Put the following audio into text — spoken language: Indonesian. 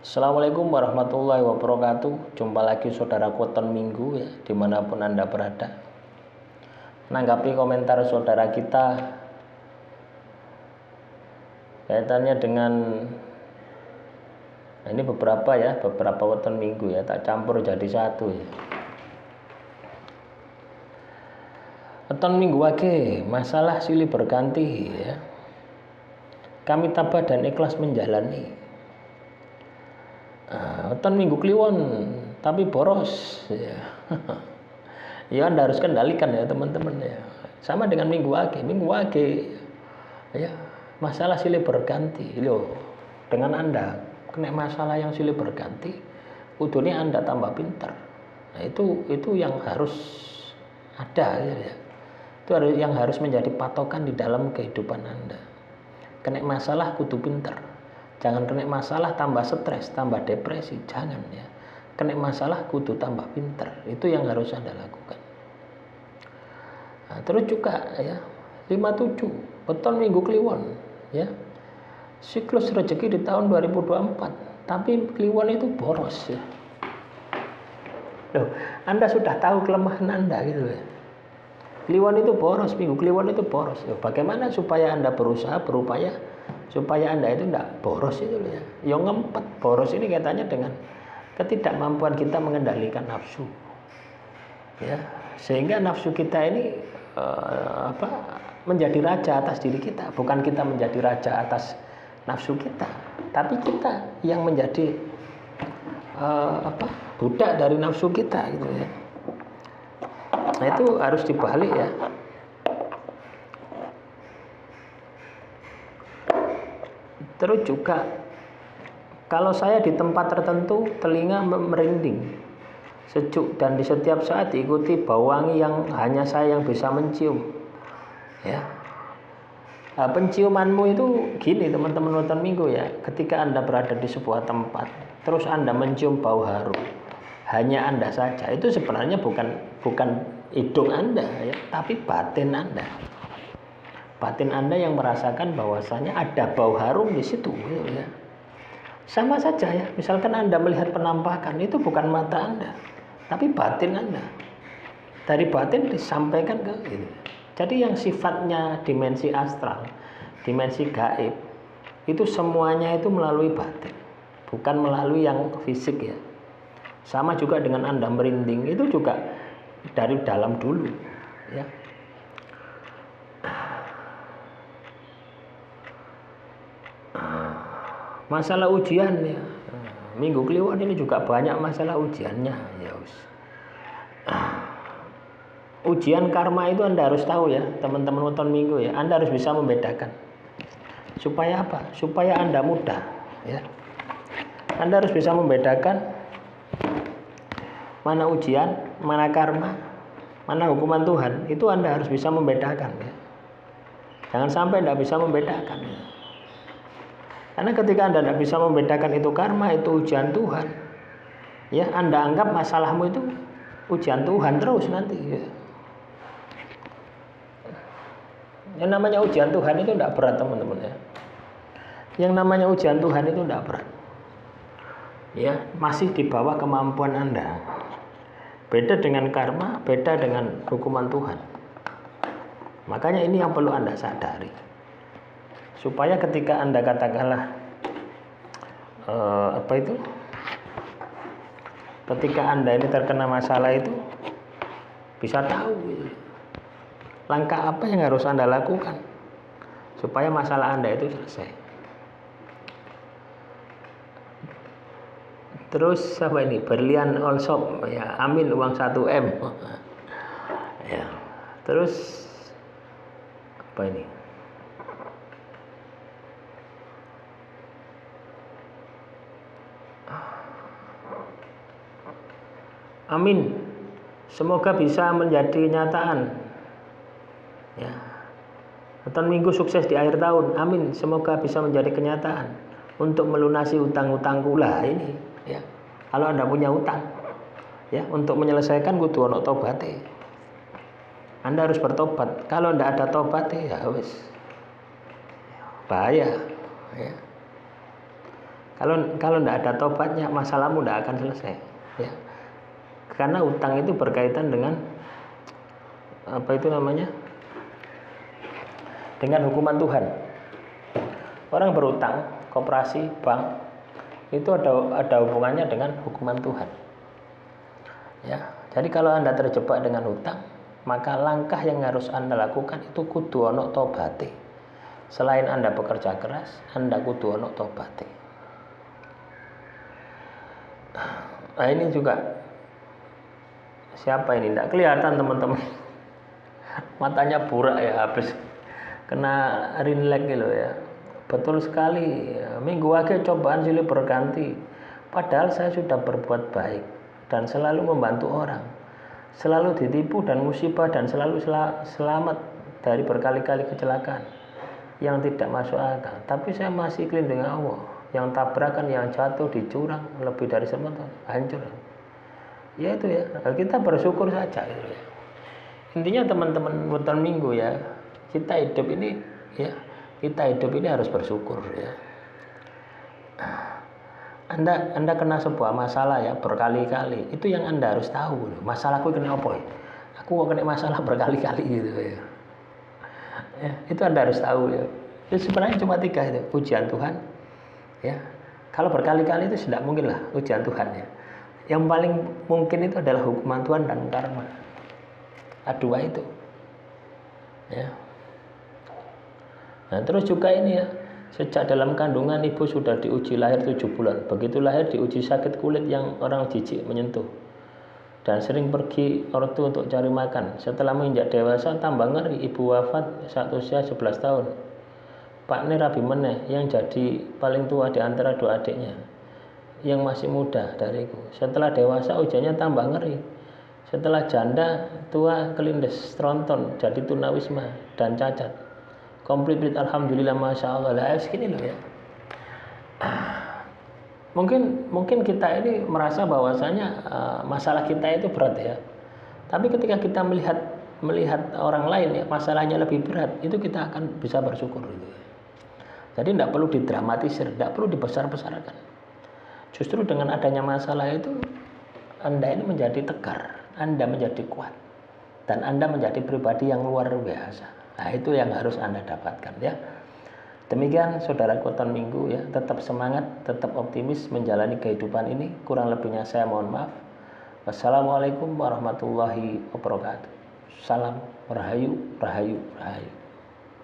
Assalamualaikum warahmatullahi wabarakatuh. Jumpa lagi saudara Weton Minggu ya, dimanapun Anda berada. Menanggapi komentar saudara kita kaitannya dengan ini beberapa Weton Minggu ya, tak campur jadi satu ya. Weton Minggu wage masalah silih berganti ya. Kami tabah dan ikhlas menjalani. Weton Minggu kliwon tapi boros ya. Ya Anda harus kendalikan ya teman-teman ya. Sama dengan minggu wage ya, masalah silih berganti loh. Dengan Anda kena masalah yang silih berganti, kudune Anda tambah pintar. Nah itu yang harus ada ya. Itu yang harus menjadi patokan di dalam kehidupan Anda. Kena masalah kudu pintar. Jangan kena masalah tambah stres, tambah depresi, jangan ya. Kena masalah kudu tambah pintar. Itu yang harus Anda lakukan. Nah, terus juga ya 57 Weton Minggu kliwon ya. Siklus rezeki di tahun 2024, tapi kliwon itu boros ya. Loh, Anda sudah tahu kelemahan Anda gitu ya. Kliwon itu boros, minggu kliwon itu boros. Bagaimana supaya Anda berusaha berupaya supaya Anda itu tidak boros itu ya. Yang ngempet boros ini kaitannya dengan ketidakmampuan kita mengendalikan nafsu. Ya, sehingga nafsu kita ini menjadi raja atas diri kita, bukan kita menjadi raja atas nafsu kita, tapi kita yang menjadi budak dari nafsu kita gitu ya. Nah, itu harus dibalik ya. Terus juga kalau saya di tempat tertentu telinga merinding, sejuk, dan di setiap saat diikuti bau wangi yang hanya saya yang bisa mencium. Ya. Nah, penciumanmu itu gini teman-teman Weton Minggu ya. Ketika Anda berada di sebuah tempat, terus Anda mencium bau harum, hanya Anda saja. Itu sebenarnya bukan hidung Anda ya, tapi batin Anda. Batin Anda yang merasakan bahwasanya ada bau harum di situ gitu ya. Sama saja ya, misalkan Anda melihat penampakan, itu bukan mata Anda, tapi batin Anda. Dari batin disampaikan ke ini. Jadi yang sifatnya dimensi astral, dimensi gaib, itu semuanya itu melalui batin, bukan melalui yang fisik ya. Sama juga dengan Anda merinding, itu juga dari dalam dulu ya. Masalah ujian ya. Minggu kliwon ini juga banyak masalah ujiannya ya. Ujian karma itu Anda harus tahu ya, teman-teman Weton Minggu ya. Anda harus bisa membedakan. Supaya apa? Supaya Anda mudah ya. Anda harus bisa membedakan mana ujian, mana karma, mana hukuman Tuhan. Itu Anda harus bisa membedakan ya. Jangan sampai Anda bisa membedakan ya. Karena ketika Anda tidak bisa membedakan itu karma, itu ujian Tuhan, ya Anda anggap masalahmu itu ujian Tuhan terus nanti. Ya. Yang namanya ujian Tuhan itu tidak berat teman-teman ya. Yang namanya ujian Tuhan itu tidak berat. Ya, masih di bawah kemampuan Anda. Beda dengan karma, beda dengan hukuman Tuhan. Makanya ini yang perlu Anda sadari. Supaya ketika Anda katakanlah ketika Anda ini terkena masalah itu bisa tahu gitu. Langkah apa yang harus Anda lakukan supaya masalah Anda itu selesai. Terus apa ini? Berlian all shop ya, amin uang 1M. Ya. Terus apa ini? Amin. Semoga bisa menjadi kenyataan. Ya. Weton Minggu sukses di akhir tahun. Amin. Semoga bisa menjadi kenyataan untuk melunasi utang-utangku lah ini. Ya. Kalau Anda punya utang, ya untuk menyelesaikan kudu ono tobate. Anda harus bertobat. Kalau tidak ada tobat ya wis bahaya. Ya. Kalau tidak ada tobatnya, masalahmu tidak akan selesai. Ya. Karena utang itu berkaitan dengan apa itu namanya? Dengan hukuman Tuhan. Orang berutang, koperasi, bank itu ada hubungannya dengan hukuman Tuhan. Ya. Jadi kalau Anda terjebak dengan hutang, maka langkah yang harus Anda lakukan itu kudu ono tobate. Selain Anda bekerja keras, Anda kudu ono tobate. Nah ini juga siapa ini? Tidak kelihatan teman-teman. Matanya burak ya, habis kena rinlek gitu ya. Betul sekali. Minggu lagi cobaan silih berganti. Padahal saya sudah berbuat baik dan selalu membantu orang. Selalu ditipu dan musibah dan selalu selamat dari berkali-kali kecelakaan yang tidak masuk akal. Tapi saya masih clean dengan Allah. Yang tabrakan, yang jatuh di jurang lebih dari semeton, hancur. Ya itu ya, kita bersyukur saja gitu ya. Intinya teman-teman weton minggu ya, kita hidup ini harus bersyukur ya. Anda kena sebuah masalah ya berkali-kali, itu yang Anda harus tahu. Masalahku kena apa ya? Aku kok kena masalah berkali-kali gitu ya. Ya, itu Anda harus tahu ya. Itu sebenarnya cuma 3 itu, ujian Tuhan. Ya, kalau berkali-kali itu tidak mungkin lah ujian Tuhan ya. Yang paling mungkin itu adalah hukuman Tuhan dan karma. Dua itu. Ya. Nah, terus juga ini ya, sejak dalam kandungan ibu sudah diuji lahir 7 bulan. Begitu lahir diuji sakit kulit yang orang jijik menyentuh. Dan sering pergi ortu untuk cari makan. Setelah menginjak dewasa tambah ngeri, ibu wafat saat usia 11 tahun. Pak Ni Rabi Meneh yang jadi paling tua di antara 2 adiknya yang masih muda dariku. Setelah dewasa ujiannya tambah ngeri. Setelah janda tua kelindes, tronton, jadi tunawisma dan cacat. Komplit alhamdulillah masya Allah lah segini loh ya. Mungkin kita ini merasa bahwasanya masalah kita itu berat ya. Tapi ketika kita melihat orang lain ya masalahnya lebih berat, itu kita akan bisa bersyukur gitu. Jadi tidak perlu didramatisir, tidak perlu dibesar-besarkan. Justru dengan adanya masalah itu Anda ini menjadi tegar, Anda menjadi kuat, dan Anda menjadi pribadi yang luar biasa. Nah itu yang harus Anda dapatkan ya. Demikian saudara weton minggu ya, tetap semangat, tetap optimis menjalani kehidupan ini. Kurang lebihnya saya mohon maaf. Wassalamualaikum warahmatullahi wabarakatuh. Salam rahayu, rahayu, rahayu.